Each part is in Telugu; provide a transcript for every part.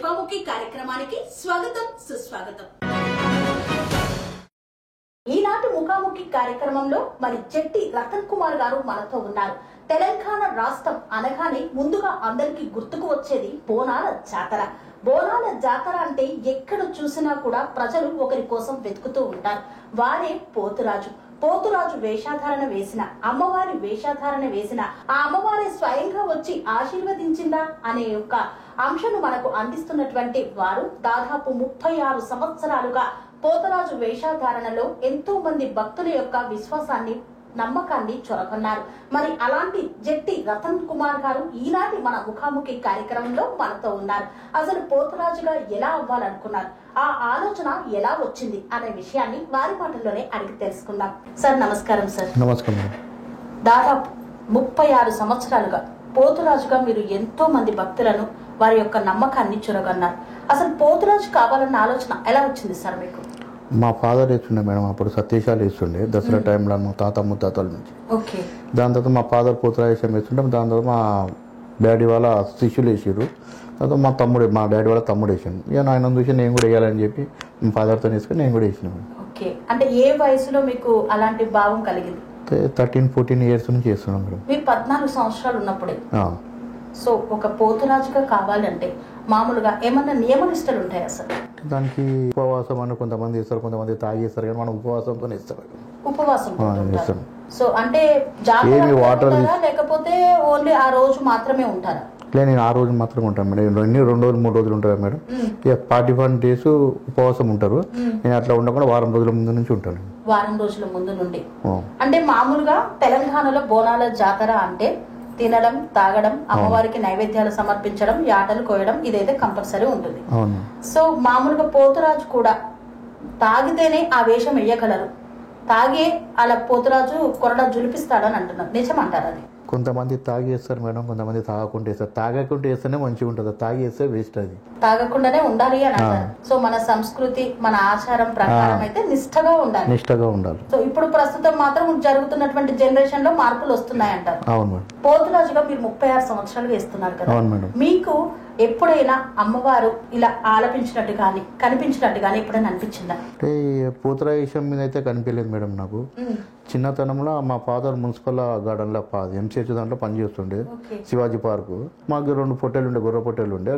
ముఖాముఖి కార్యక్రమానికి స్వాగతం సుస్వాగతం. ఈనాటి ముఖాముఖి కార్యక్రమంలో మరి జట్టి రతన్ కుమార్ గారు మనతో ఉన్నారు. తెలంగాణ రాష్ట్రం అనగానే ముందుగా అందరికి గుర్తుకు వచ్చేది బోనాల జాతర. బోనాల జాతర అంటే ఎక్కడ చూసినా కూడా ప్రజలు ఒకరి కోసం వెతుకుతూ ఉంటారు. వారే పోతురాజు. పోతురాజు వేషాధారణ వేసిన, అమ్మవారి వేషాధారణ వేసిన, ఆ అమ్మవారి స్వయంగా వచ్చి ఆశీర్వదించిందా అనే యొక్క అంశను మనకు అందిస్తున్నటువంటి వారు దాదాపు 36 సంవత్సరాలుగా పోతురాజు వేషాధారణలో ఎంతో మంది భక్తుల యొక్క విశ్వాసాన్ని, నమ్మకాన్ని చొరగొన్నారు. మరి అలాంటి జట్టి రతన్ కుమార్ గారు ఈనాటి మన ముఖాముఖి కార్యక్రమంలో మనతో ఉన్నారు. అసలు పోతురాజుగా ఎలా అవ్వాలనుకున్నారు, ఆ ఆలోచన ఎలా వచ్చింది అనే విషయాన్ని వారి మాటల్లోనే అడిగి తెలుసుకుందాం. సార్ నమస్కారం. సార్ నమస్కారం. దాదాపు 36 సంవత్సరాలుగా పోతురాజుగా మీరు ఎంతో మంది భక్తులను, వారి యొక్క నమ్మకాన్ని చొరగొన్నారు. అసలు పోతురాజు కావాలన్న ఆలోచన ఎలా వచ్చింది సార్ మీకు? మా ఫాదర్ వేస్తుండే మేడం, అప్పుడు సత్యశాలు వేస్తుండే దసరా టైంలో మా తాత ముత్తాతల నుంచి. దాని తర్వాత మా ఫాదర్ పోతురాజేశం వేస్తుంటే, దాని తర్వాత మా డాడీ వాళ్ళ శిష్యులు వేసారు. తర్వాత మా డాడీ వాళ్ళ తమ్ముడు వేసాను. ఇక ఆయన చూసి నేను కూడా వేయాలని చెప్పి మా ఫాదర్తో వేసుకొని నేను కూడా వేసినాను. ఓకే, అంటే ఏ వయసులో మీకు అలాంటి భావం కలిగింది? 13-14 ఇయర్స్ నుంచి చేస్తున్నాం మేడం. మీరు 14 సంవత్సరాలు ఉన్నప్పుడే. సో ఒక పోతురాజుగా కావాలంటే మామూలుగా ఏమన్నా నియమ నిష్టలు ఉంటాయా సార్? దానికి ఉపవాసం అని కొంతమంది ఇస్తారు, కొంతమంది తాగేస్తారు, కానీ మనం ఉపవాసంతో ఇస్తారు. ఉపవాసం ఇస్తాం. సో అంటే వాటర్ లేకపోతే ఓన్లీ ఆ రోజు మాత్రమే ఉంటారా? లేదు, నేను ఆ రోజు మాత్రమే ఉంటాను మేడం. 2 రోజులు 3 రోజులు ఉంటారు మేడం. ఇక 41 days ఉపవాసం ఉంటారు. నేను అట్లా ఉండకుండా వారం రోజుల ముందు నుంచి ఉంటాను. వారం రోజుల ముందు నుండి. అంటే మామూలుగా తెలంగాణలో బోనాల జాతర అంటే తినడం, తాగడం, అమ్మవారికి నైవేద్యాలు సమర్పించడం, యాటలు కోయడం, ఇదైతే కంపల్సరీ ఉంటుంది. సో మామూలుగా పోతురాజు కూడా తాగితేనే ఆ వేషం వేయగలరు, తాగే అలా పోతురాజు కొరడా జులిపిస్తాడని అంటున్నారు. నిజమంటారు అది? కొంతమంది తాగి వేస్తారు మేడం, కొంతమంది తాగకుండా వేస్తారు. తాగకుండా వేస్తేనే మంచిగా ఉంటుంది, తాగి వేస్తే వేస్ట్. అది తాగకుండానే ఉండాలి అని అంటారు. సో మన సంస్కృతి, మన ఆచారం ప్రకారం అయితే నిష్ఠగా ఉండాలి. సో ఇప్పుడు ప్రస్తుతం మాత్రం జరుగుతున్నటువంటి జనరేషన్ లో మార్పులు వస్తున్నాయంటారు. అవును మేడం. పోతురాజుగా మీరు 36 సంవత్సరాలు వేస్తున్నారు కదా. అవును మేడం. మీకు ఎప్పుడైనా అమ్మవారు ఇలా ఆలపించినట్టు గాని, కనిపించినట్టు గాని ఎప్పుడైనా అనిపించిందా? అంటే పోతురాజేశం మీద అయితే కనిపించలేదు మేడం నాకు. చిన్నతనంలో మా ఫాదర్ మున్సిపల్ గార్డెన్ లో ఎంసీహెచ్ దాంట్లో పనిచేస్తుండే, శివాజీ పార్క్. మాకు 2 పొట్టేలు ఉండే, గొర్రె పొట్టేలు ఉండే.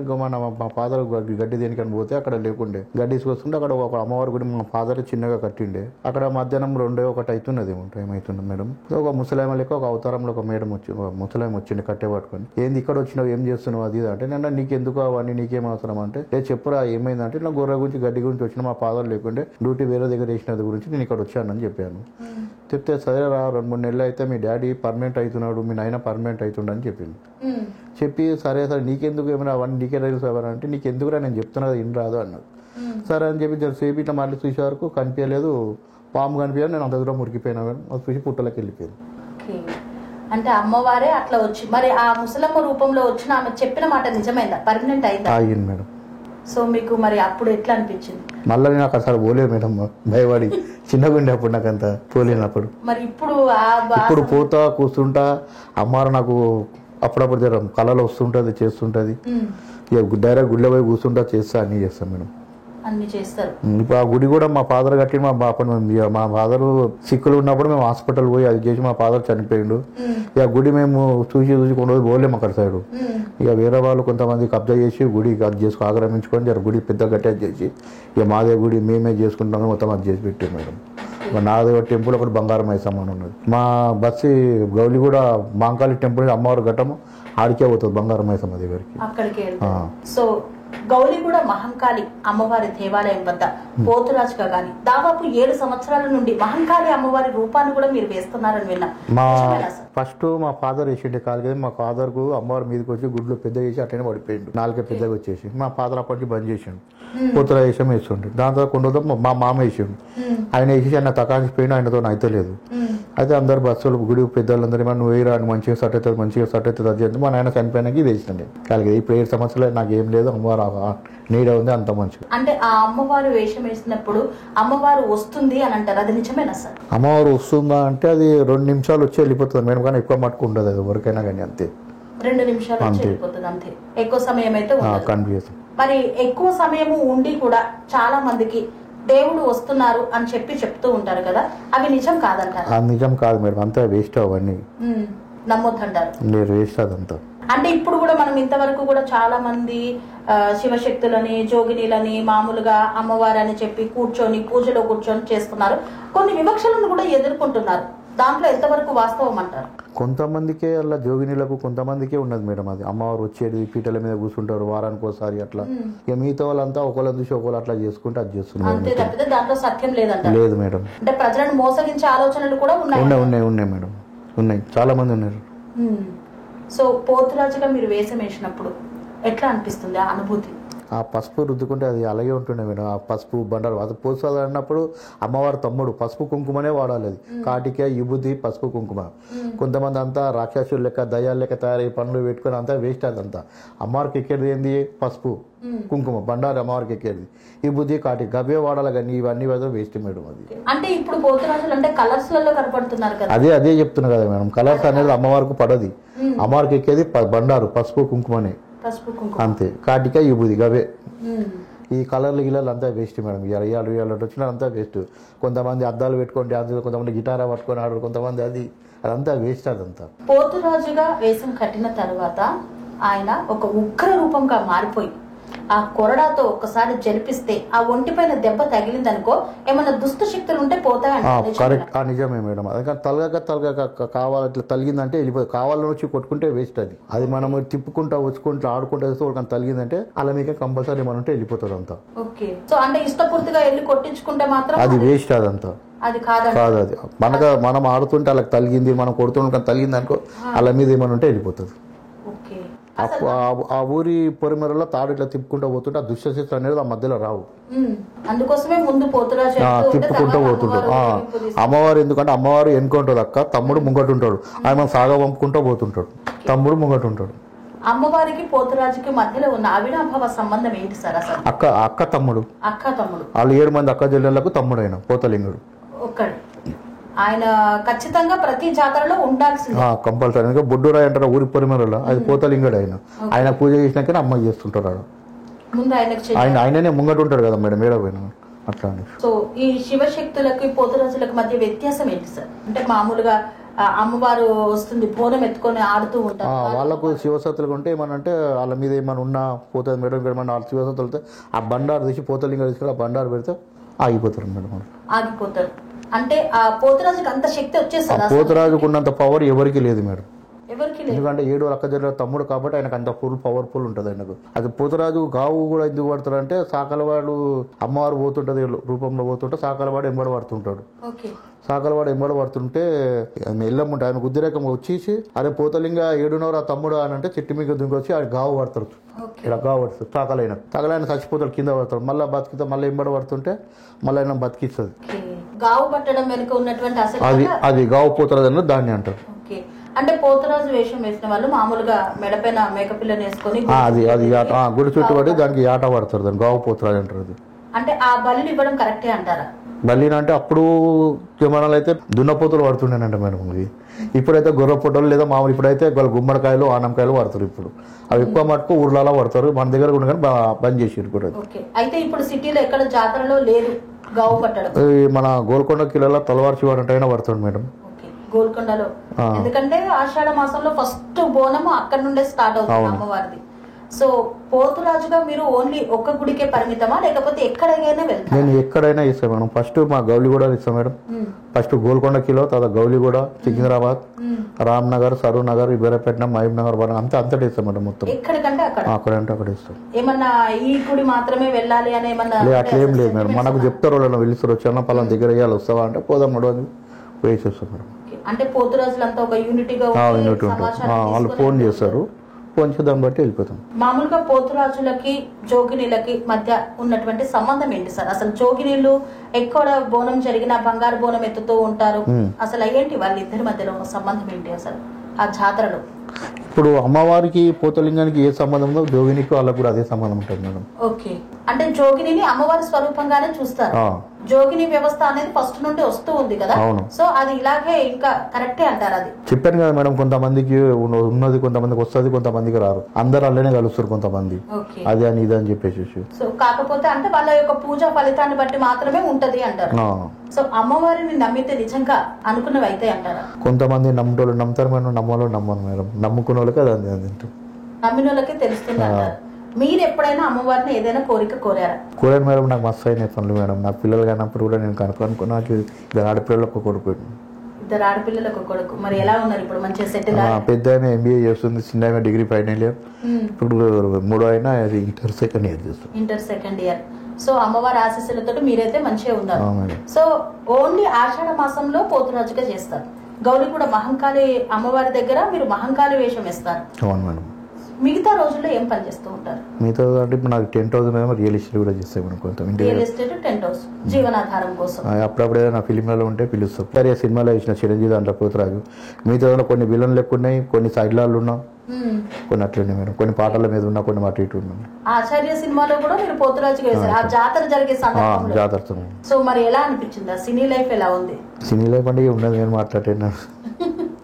మా ఫాదర్ గడ్డి దేనికని పోతే అక్కడ లేకుండే, గడ్డి తీసుకొస్తుంటే అక్కడ ఒక అమ్మవారి గుడి మా ఫాదర్ చిన్నగా కట్టిండే. అక్కడ మధ్యాహ్నం 2-1 అవుతున్నది, ఏమవుతుంది మేడం. ఒక ముసలామ లెక్క ఒక అవతారంలో ఒక మేడం వచ్చి, ముసలామ వచ్చిండే కట్టె పట్టుకొని, ఏంది ఇక్కడ వచ్చినావు, ఏం చేస్తున్నావు అది అంటే, నేను నీకెందుకు అవన్నీ, నీకేం అవసరం అంటే, చెప్పురా ఏమైందంటే, ఇట్లా గొర్రె గురించి గడ్డి గురించి వచ్చిన, మా ఫాదర్ లేకుండే డ్యూటీ వేరే దగ్గర వేసినది గురించి నేను ఇక్కడ వచ్చానని చెప్పాను. చెప్తే సరే రా, 2-3 నెలలు అయితే మీ డాడీ పర్మనెంట్ అవుతున్నాడు, మీ నాయన పర్మనెంట్ అవుతుండని చెప్పింది. చెప్పి సరే నీకెందుకు ఏమైనా అవన్నీ నీకే తెలుసు ఎవరంటే, నీకెందుకురా నేను చెప్తున్నది ఇన్ రాదు అన్నది. సరే అని చెప్పి సేపు ఇట్లా మళ్ళీ చూసే వరకు కనిపించలేదు, పాము కనిపించాను. నేను అంత దూరం మురికిపోయినా, అది చూసి పుట్టలోకి వెళ్ళిపోయింది. అంటే అమ్మవారే అట్లా వచ్చి, మరి ఆ ముసలమ్మ రూపంలో వచ్చిన ఆమె చెప్పిన మాట నిజమైందా? పర్మనెంట్ అయిందా? అయ్యింది మేడం. సో మీకు మరి అప్పుడు ఎట్లా అనిపించింది? మళ్ళీ నాకు అసలు పోలేదు మేడం, భయపడి చిన్నగా ఉండే అప్పుడు నాకు అంత పోలేనప్పుడు. మరి ఇప్పుడు పోతా కూర్చుంటా, అమ్మారు నాకు అప్పుడప్పుడు జర కళలో వస్తుంటది, చేస్తుంటది. ఇక డైరెక్ట్ గుడిలో పోయి కూర్చుంటా, చేస్తా, అన్ని చేస్తాను మేడం. అన్ని చేస్తారు. ఇప్పుడు ఆ గుడి కూడా మా ఫాదర్ కట్టి, మా ఫాదర్ సిక్కులు ఉన్నప్పుడు మేము హాస్పిటల్ పోయి అది చేసి మా ఫాదర్ చనిపోయిండు. ఇక గుడి మేము చూసి కొన్ని రోజులు పోలేము అక్కడ సైడ్. ఇక వేరే వాళ్ళు కొంతమంది కబ్జా చేసి గుడి అది చేసుకు ఆక్రమించుకొని జర గుడి పెద్ద గట్టి చేసి, ఇక మాదే గుడి మేమే చేసుకుంటాం మొత్తం అది చేసి పెట్టాం మేడం. నాదేవ టెంపుల్ ఒకటి బంగారం మైసమ్మ ఉన్నది. మా బస్సు గౌలి కూడా మాంకాళి టెంపుల్ అమ్మవారి ఘట్టము ఆడికే పోతుంది బంగారం మైసమ్మ దగ్గరికి. సో గౌలి కూడా మహంకాళి అమ్మవారి దేవాలయం వద్ద పోతురాజుగా గాని దాదాపు 7 సంవత్సరాల నుండి మహంకాళి అమ్మవారి రూపాన్ని కూడా మీరు వేస్తున్నారని విన్నా. ఫస్ట్ మా ఫాదర్ వేసిండే కాదు, మా ఫాదర్ కు అమ్మవారి మీదకి వచ్చి గుడ్లు పెద్ద చేసి అట్లనే పడిపోయిండు, నాలుగే పెద్దగా వచ్చేసి. మా ఫాదర్ అప్పటికి బంద్ చేసిండు, పోతురాజేశం వేస్తుండే. దాని తర్వాత కొన్ని రోజులు మా మామ వేసిండు, ఆయన వేసి ఆయన తకాసిపోయిండు, ఆయనతో అయితే లేదు. అయితే అందరు బస్సులు గుడి పెద్దలందరూ నువ్వు వేయరా, మంచిగా సెట్ అవుతుంది, మంచిగా సెట్ అవుతుంది అది అంటే మా నాయన చనిపోయినాకి వేసినండి. కాలికి ఇప్పుడు 7 సంవత్సరాలు నాకు ఏం లేదు, అమ్మవారు నీడ ఉంది, అంత మంచిగా. అంటే ఆ అమ్మవారు వేషం వేసినప్పుడు అమ్మవారు వస్తుంది అని అంటారు, అది నిజమేనా సార్? అమ్మవారు వస్తుందా అంటే అది 2 నిమిషాలు వచ్చి వెళ్ళిపోతుంది మేడం, కానీ ఎక్కువ మట్టుకు ఉండదు అది ఎవరికైనా కానీ. అంతే 2 నిమిషాలు వచ్చి వెళ్ళిపోతుంది అంతే, ఎక్కువ సమయం అయితే కనిపిస్తుంది. మరి ఎక్కువ సమయము ఉండి కూడా చాలా మందికి దేవుడు వస్తున్నారు అని చెప్తూ ఉంటారు కదా, అవి నిజం కాదంటారు? నిజం కాదు మేడం, అంతా వేస్ట్ అవన్నీ నమ్మొద్దంటారు. మీరు వేస్ట్ అదంతా. అంటే ఇప్పుడు కూడా మనం ఇంతవరకు కూడా చాలా మంది శివశక్తులని జోగినీలని మామూలుగా అమ్మవారు అని చెప్పి కూర్చొని పూజలో కూర్చొని చేస్తున్నారు. కొన్ని వివక్షలను కూడా ఎదుర్కొంటున్నారు. దాంట్లో ఎంతవరకు వాస్తవం అంటారు? కొంతమందికే అలా జోగినీలకు కొంతమందికే ఉన్నది మేడం. అది అమ్మవారు వచ్చేది పీటల మీద కూర్చుంటారు వారానికి ఒకసారి అట్లా. ఇక మిగతా వాళ్ళంతా ఒకళ్ళని చూసి ఒకళ్ళు అట్లా చేసుకుంటే అది చేస్తున్నారు. అంతే తప్పితే దాంట్లో సత్యం లేదంట. లేదు మేడం. అంటే ప్రజలను మోసగించే ఆలోచనలు కూడా ఉన్నాయి మేడం, ఉన్నాయి, చాలా మంది ఉన్నారు. సో పోతురాజుగా మీరు వేషం వేసినప్పుడు ఎట్లా అనిపిస్తుంది ఆ అనుభూతి? ఆ పసుపు రుద్దుకుంటే అది అలాగే ఉంటుండే మేడం. ఆ పసుపు బండారు అది పోసాలి అన్నప్పుడు అమ్మవారి తమ్ముడు పసుపు కుంకుమనే వాడాలి. అది కాటిక విభూతి పసుపు కుంకుమ. కొంతమంది అంతా రాక్షసులు లెక్క దయ్యాలు లెక్క తయారై పనులు పెట్టుకుని అంతా వేస్ట్. అదంతా అమ్మవారికి ఎక్కేది ఏంది? పసుపు కుంకుమ బండారు అమ్మవారికి ఎక్కేది. విభూతి కాటిక గవే వాడాలి, కానీ ఇవన్నీ వేస్ట్ మేడం. అది అంటే ఇప్పుడు పోతురాజులు అంటే కలర్స్ లలో కనపడుతున్నారు కదా. అదే చెప్తున్నా కదా మేడం, కలర్స్ అనేది అమ్మవారికి పడది. అమ్మవారికి ఎక్కేది బండారు పసుపు కుంకుమనే, అంతే. కాటిక విభూతి గవే. ఈ కలర్లు గిలర్లు అంతా వేస్ట్ మేడం. ఇవాళ వచ్చిన అంతా వేస్ట్. కొంతమంది అద్దాలు పెట్టుకొని డాన్స్, కొంతమంది గిటారా పట్టుకొని ఆడరు, కొంతమంది అదంతా వేస్ట్. అదంతా పోతురాజుగా వేషం కట్టిన తర్వాత ఆయన ఒక ఉగ్ర రూపంగా మారిపోయి ఆ కొరడాతో ఒక్కసారి జరిపిస్తే ఆ ఒంటిపైన దెబ్బ తగిలిందనుకో ఏమన్నా దుష్ట శక్తులు ఉంటే పోతాయండి. కరెక్ట్, నిజమే మేడం. అది తలగక కావాలి ఇట్లా తలిగిందంటే వెళ్ళిపోతుంది. కావాలని వచ్చి కొట్టుకుంటే వేస్ట్. అది మనం తిప్పుకుంటా వచ్చుకుంటా ఆడుకుంటా వేస్తే వాళ్ళకి తలిగిందంటే అలా మీకు కంపల్సరీ మనం ఉంటే వెళ్ళిపోతుంది అంతా. ఓకే. సో అంటే ఇష్టపూర్తిగా వెళ్ళి కొట్టించుకుంటే మాత్రం అది వేస్ట్. అదంతా అది కాదు. అది మనం ఆడుతుంటే అలా తలిగింది, మనం కొడుతుంటే తలిగింది అనుకో అలా మీద ఏమైనా ఉంటే వెళ్ళిపోతుంది. ఆ ఊరి పొరిమెరలో తాడు ఇట్లా తిప్పుకుంటూ పోతుంటే ఆ దుష్టశక్తులు అనేది ఆ మధ్యలో రావు. అందుకోసమే ముందు పోతురాజు తిప్పుకుంటూ పోతుంటాడు. అమ్మవారు ఎందుకంటే అమ్మవారు ఎన్నుకుంటుంది అక్క, తమ్ముడు ముంగట ఉంటాడు. ఆయన సాగా పంపుకుంటూ పోతుంటాడు, తమ్ముడు ముంగట ఉంటాడు. అమ్మవారికి పోతురాజుకి మధ్యలో ఉన్న అవినాభావ సంబంధం ఏంటి సార్ అసలు? అక్క తమ్ముడు వాళ్ళు 7 మంది అక్క చెల్లెళ్లకు తమ్ముడు అయిన పోతలింగుడు ఒక్కడు. ఆయన ఖచ్చితంగా ప్రతి జాతరలో ఉండాల్సింది కంపల్సరీ. బొడ్డురాయి అంటారు ఊరి పొరిమేరలో, అది పోతలింగుడు. ఆయన పూజ చేసినాకనే అమ్మాయి చేస్తుంటారు. ఆయననే ముంగట ఉంటాడు కదా మేడం, మేడ పోయిన అట్లా. సో ఈ శివశక్తులకి పోతురాజులకు మధ్య వ్యత్యాసం ఏంటి సార్? అంటే మామూలుగా అమ్మవారు వస్తుంది బోనం ఎత్తుకొని ఆడుతూ ఉంటారు, వాళ్ళకు శివశక్తులు ఉంటే ఏమనంటే వాళ్ళ మీద ఏమైనా ఉన్నా పోతుంది మేడం. ఏమన్నా శివశక్తులు ఆ బండారు తీసి పోతలింగ తీసుకొని ఆ బండారు పెడితే ఆగిపోతారు మేడం. ఆగిపోతారు అంటే ఆ పోతురాజుకి అంత శక్తి వచ్చేస్తుంది. పోతురాజుకు ఉన్నంత పవర్ ఎవరికి లేదు మేడం. ఎవరికి లేదు. ఎందుకంటే 7 అక్క చెల్లెల తమ్ముడు కాబట్టి ఆయనకు అంత పవర్ఫుల్ ఉంటుంది ఆయనకు. అది పోతురాజు గావు కూడా ఎందుకు పడతాడంటే సాకలవాడు అమ్మవారు పోతుంటది రూపంలో పోతుంటే సాకలవాడు ఎంబడి పడుతుంటాడు. సాకలవాడు ఎంబడి పడుతుంటే ఎల్లమ్ముంటే ఆయన గుద్దిరేకం వచ్చేసి అరే పోతలింగ 7 తమ్ముడు అని అంటే చెట్టు మీద దుంకొచ్చి ఆయన గావు పడతాడు. ఇలా గావు పడుతుంది సాకలైన చచ్చిపోతాడు, కింద పడతాడు. మళ్ళీ బతికితే మళ్ళీ ఎంబడి పడుతుంటే మళ్ళీ ఆయన బతికిస్తుంది. గావు పట్టడం వెనుక ఉన్నటువంటి అది గావు పోతురాజు అని దాన్ని అంటారు. అంటే పోతురాజు వేషం వేసిన వాళ్ళు మామూలుగా మెడపైన మేకపిల్లని వేసుకొని అది గుడి చుట్టూ పడి దానికి ఆట పడతారు, దాన్ని గావు పోతురాజు అంటారు. అంటే ఆ బలిని ఇవ్వడం కరెక్టే అంటారా? బలిని అంటే అప్పుడు జమానాలు అయితే దున్నపోతులు పడుతుండేనంట మేడం. ఇది ఇప్పుడైతే గొర్రె పొట్టలు లేదా మామూలు ఇప్పుడైతే గుమ్మడికాయలు ఆనంకాయలు పడతారు. ఇప్పుడు అవి ఎక్కువ మటుకు ఊర్లలో పడతారు, మన దగ్గర కూడా కానీ బంద్ చేసి ఇప్పుడు. అయితే ఇప్పుడు సిటీలో ఎక్కడ జాతరలో లేదు గావు పట్టడం. మన గోల్కొండ కిలోలో తలవారు శివాడంటైనా పడతాడు మేడం గోల్కొండలో. ఎందుకంటే ఆషాఢ మాసంలో ఫస్ట్ బోనము అక్కడ నుండే స్టార్ట్ అవుతుంది అమ్మవారిది. సో పోతురాజుగా మీరు ఓన్లీ ఒక్క గుడికే పరిమితమా లేకపోతే ఎక్కడైనా వెళ్తారా? నేను ఎక్కడైనా ఇస్తాను మేడం. ఫస్ట్ మా గౌలిగూడ ఇస్తాం మేడం. ఫస్ట్ గోల్కొండ కిలో, తర్వాత గౌలిగూడ, సికింద్రాబాద్, రామ్నగర్, సరూనగర్, ఇబేరపట్నం, మహబూబ్ నగర్ అంతా ఇస్తాం మేడం. మొత్తం ఎక్కడికంటే అక్కడంటే అక్కడ ఇస్తాం. ఏమన్నా ఈ గుడి మాత్రమే వెళ్ళాలి అని ఏమన్నా అట్లా ఏం లేదు మేడం. మనకు చెప్తారు వాళ్ళని పిలుస్తారు, వచ్చాను పలానా దగ్గర వేయాలి వస్తావా అంటే పోదాం మేడం అని వేసేస్తాం మేడం. అంటే పోతురాజులంతా ఒక యూనిటీగా వాళ్ళు ఫోన్ చేస్తారు, ఫోన్ దాన్ని బట్టి వెళ్ళిపోతాం. మామూలుగా పోతురాజులకి జోగినీలకి మధ్య ఉన్నటువంటి సంబంధం ఏంటి సార్? అసలు జోగినీళ్ళు ఎక్కువ బోనం జరిగిన బంగారు బోనం ఎత్తుతూ ఉంటారు, అసలు ఏంటి వాళ్ళిద్దరి మధ్యలో ఉన్న సంబంధం ఏంటి అసలు ఆ జాతరలో? ఇప్పుడు అమ్మవారికి పోతలింగానికి ఏ సంబంధం ఉందో జోగినికి వాళ్ళకి కూడా అదే సంబంధం ఉంటుంది మేడం. ఓకే. అంటే జోగిని అమ్మవారి స్వరూపంగానే చూస్తారు. జోగిని వ్యవస్థ అనేది ఫస్ట్ నుండి వస్తూ ఉంది కదా, సో అది ఇలాగే ఇంకా కరెక్టే అంటారు. అది చెప్పాను కదా మేడం, కొంతమందికి ఉన్నది కొంతమందికి వస్తుంది, కొంతమందికి రారు, అందరు అలానే కలుస్తారు కొంతమంది, అది అని ఇది అని చెప్పేసి. సో కాకపోతే అంటే వాళ్ళ యొక్క పూజా ఫలితాన్ని బట్టి మాత్రమే ఉంటది అంటారు. సో అమ్మవారిని నమ్మితే నిజంగా అనుకున్నవి అయితే అంటారా? కొంతమంది నమ్మటోళ్ళు నమ్ముతారు మేడం, నమ్మలో నమ్మను మేడం, నమ్ముకున్న వాళ్ళకి అది నమ్మిన వాళ్ళకి తెలుస్తుంది అంటారు. మీరు ఎప్పుడైనా అమ్మవారిని ఏదైనా కోరిక కోరాను మేడం. నాకు మస్తు అయినాయి పనులు మేడం. నాకు పిల్లలు కానప్పుడు కూడా నేను కనుక్కో నాకు ఇద్దరు ఆడపిల్లలకు కొడుకు. ఇద్దరు ఆడపిల్లలకు కొడుకు. మరి ఎలా ఉన్నారు ఇప్పుడు? మంచిగా సెటిల్? పెద్ద ఆయన ఎంబీఏ చేస్తుంది, చిన్న ఆయన డిగ్రీ ఫైనల్ ఇయర్, ఇప్పుడు మూడో అయినా ఇంటర్ సెకండ్ ఇయర్ చేస్తుంది. Inter second year. సో అమ్మవారి ఆశీస్సులతో మీరైతే మంచిగా ఉన్నారు. సో ఓన్లీ ఆషాఢ మాసంలో పోతురాజుగా చేస్తారు. గౌరీ కూడా మహంకాళి అమ్మవారి దగ్గర మీరు మహంకాళి వేషం వేస్తారు. అవును మేడం. మిగతా రోజుల్లో ఏం పని చేస్తూ ఉంటారు? మిగతా అంటే ఇప్పుడు నాకు టెంట్ హౌస్ మేము రియల్ ఎస్టేట్ కూడా చేస్తాం మేడం. కొంత రియల్ ఎస్టేట్, టెంట్ హౌస్ జీవనాధారం కోసం. అప్పుడప్పుడు ఏదైనా ఫిలింలలో ఉంటే పిలుస్తాం. సరే సినిమాలో ఇచ్చిన చిరంజీవి దాంట్లో పోతురాజు, మిగతా కొన్ని విలన్ లెక్క ఉన్నాయి, కొన్ని సైడ్లలో ఉన్నాం, కొన్ని అట్లనే మేడం, కొన్ని పాటల మీద ఉన్నా, కొన్ని మాట ఇటు ఉన్నాం. ఆచార్య సినిమాలో కూడా మీరు పోతురాజుగా వేశారు, ఆ జాతర జరిగే సందర్భంలో. జాతర. సో మరి ఎలా అనిపించింది? ఆ సినీ లైఫ్ ఎలా ఉంది? సినీ లైఫ్ అంటే ఉన్నది నేను మాట్లాడినా.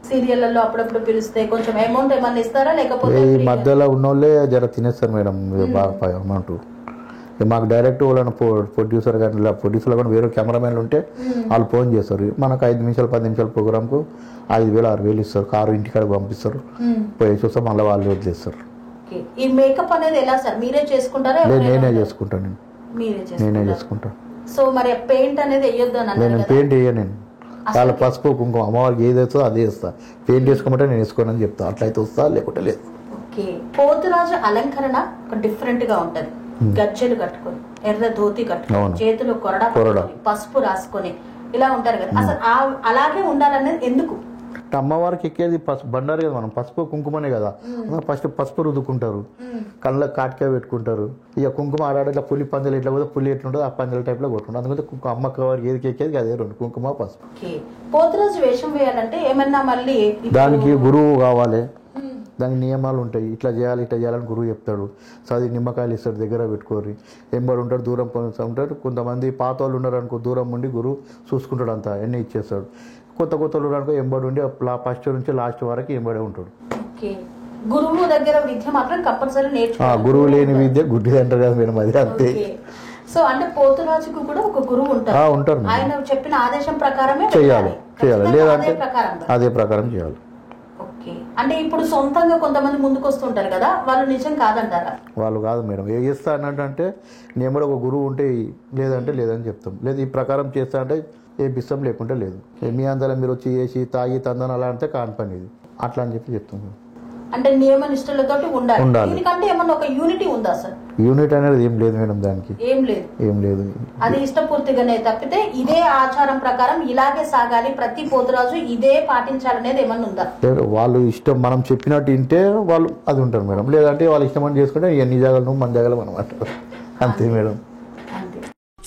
సీరియళ్లలో అప్పుడప్పుడు పిలిస్తే కొంచెం అమౌంట్ ఏమన్నా ఇస్తారా, లేకపోతే ఈ మధ్యలో ఉన్నోళ్ళే జర తినేస్తారు మేడం బాగా అమౌంట్. మాకు డైరెక్ట్ వాళ్ళని ప్రొడ్యూసర్ కానీ ప్రొడ్యూసర్ కానీ వేరే కెమెరామెన్లు ఉంటే వాళ్ళు ఫోన్ చేస్తారు, మనకు 5 నిమిషాలు 10 నిమిషాల ప్రోగ్రామ్కు 5,000 6,000 ఇస్తారు, కారు ఇంటికాడ పంపిస్తారు, పోయి చూస్తే మళ్ళీ వాళ్ళు వదిలేస్తారు. ఈ మేకప్ అనేది ఎలా సార్? మీరే చేసుకుంటారా? నేనే చేసుకుంటాను. నేనే చేసుకుంటాను. సో మరి పెయింట్ అనేది వేయొద్దు? నేను పెయింట్ వేయ, నేను చాలా పసుపు కుంకుమ అమ్మవారికి ఏది వేస్తుందో అదే వేస్తా. పెయింట్ వేసుకోమంటే నేను వేసుకోనని చెప్తా, అట్లయితే వస్తా, లేకుంటే లేదు. పోతురాజు అలంకరణ డిఫరెంట్ గా ఉంటది. గజ్జెలు కట్టుకొని, ఎర్ర ధోతి కట్టుకొని, చేతిలో కొరడా పసుపు రాసుకొని ఇలా ఉంటారు కదా, అసలు అలాగే ఉండాలనేది ఎందుకు? అమ్మవారికి ఎక్కేది బండారు కదా, మనం పసుపు కుంకుమనే కదా, ఫస్ట్ పసుపు రుద్దుకుంటారు, కళ్ళ కాటికాయ పెట్టుకుంటారు, ఇక కుంకుమ ఆడాడు ఇట్లా పులి పందెలు ఎట్లా పోతే పులి ఎట్లుంటుందో ఆ పందెల టైప్ లో కొట్టుకుంటారు. అందుకంటే అమ్మకి ఏది ఎక్కేది అదే రెండు, కుంకుమ పసుపు. పోతురాజు వేషం వేయాలంటే ఏమన్నా మళ్ళీ దానికి గురువు కావాలి, దానికి నియమాలు ఉంటాయి, ఇట్లా చేయాలి ఇట్లా చేయాలని గురువు చెప్తాడు. చదివి నిమ్మకాయలు ఇస్తాడు, దగ్గర పెట్టుకోరి, ఎంబడి ఉంటాడు, దూరం ఉంటాడు. కొంతమంది పాత వాళ్ళు ఉన్నారు అనుకో, దూరం ఉండి గురువు చూసుకుంటాడు, అంతా ఎన్ని ఇచ్చేస్తాడు. కొత్త వాళ్ళు అనుకో ఎంబడి ఉండి ఫస్ట్ నుంచి లాస్ట్ వరకు ఎంబడే ఉంటాడు. గురువు దగ్గర విద్య మాత్రం కంపల్సరీ నేర్చుకోవాలి. గురువు లేని విద్య గుడ్డిది అంటారు కదా మేడం, అది అంతే. సో అంటే పోతురాజుకు కూడా ఒక గురువు ఉంటారు, ఆయన చెప్పిన ఆదేశం ప్రకారమే చేయాలి, లేదంటే అదే ప్రకారం చేయాలి. అంటే ఇప్పుడు సొంతంగా కొంతమంది ముందుకు వస్తుంటారు కదా, వాళ్ళు నిజం కాదంటారా? వాళ్ళు కాదు మేడం, ఏ చేస్తా అన్నట్టు నేను కూడా ఒక గురువు ఉంటే లేదంటే లేదని చెప్తాం, లేదు ఈ ప్రకారం చేస్తా అంటే ఏ బిస్సం లేకుంటే లేదు, మీ అందరం మీరు వచ్చి చేసి తాగి తందని అలా అంటే కాని పని ఇది, అట్లా అని చెప్పి చెప్తాం. అంటే నియమ నిష్ఠలతో ఉండాలి. ఎందుకంటే ఏమన్నా ఒక యూనిటీ ఉందా సార్? యూనిట్ అనేది ఏం లేదు మేడం, దానికి ఏం లేదు, అది ఇష్టపూర్తిగానే తప్పితే ఇదే ఆచారం ప్రకారం ఇలాగే సాగాలి, ప్రతి పోతురాజు ఇదే పాటించాలనేది ఏమన్నా ఉందా? వాళ్ళు ఇష్టం, మనం చెప్పినట్టు వింటే వాళ్ళు అది ఉంటారు మేడం, లేదంటే వాళ్ళు ఇష్టం అని చేసుకుంటే ఎన్ని జాగాలను మన జాగాలు అనమాట, అంతే మేడం.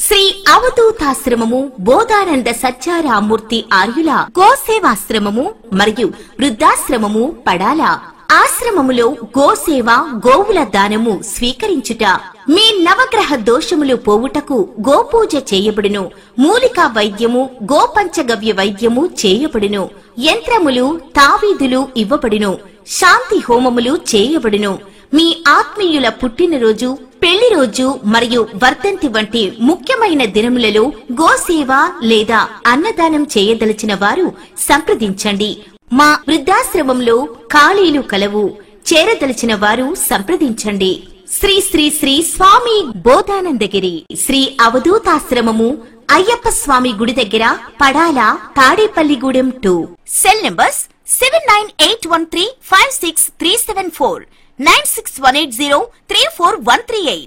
శ్రీ అవధూతాశ్రమము బోధానంద సత్యారామూర్తి ఆర్యుల గోసేవాశ్రమము మరియు వృద్ధాశ్రమము పడాల. ఆశ్రమములో గోసేవ, గోవుల దానము స్వీకరించుట, మీ నవగ్రహ దోషములు పోవుటకు గోపూజ చేయబడును, మూలికా వైద్యము, గోపంచగవ్య వైద్యము చేయబడును, యంత్రములు తావీదులు ఇవ్వబడును, శాంతి హోమములు చేయబడును. మీ ఆత్మీయుల పుట్టినరోజు, పెళ్లి రోజు మరియు వర్ధంతి వంటి ముఖ్యమైన దినములలో గోసేవ లేదా అన్నదానం చేయదలిచిన వారు సంప్రదించండి. మా వృద్ధాశ్రమంలో ఖాళీలు కలవు, చేరదలిచిన వారు సంప్రదించండి. శ్రీ శ్రీ శ్రీ స్వామి బోధానందగిరి శ్రీ అవధూతాశ్రమము, అయ్యప్ప స్వామి గుడి దగ్గర, పడాల, తాడేపల్లిగూడెం 2. Cell numbers 7981356374, 96180341138.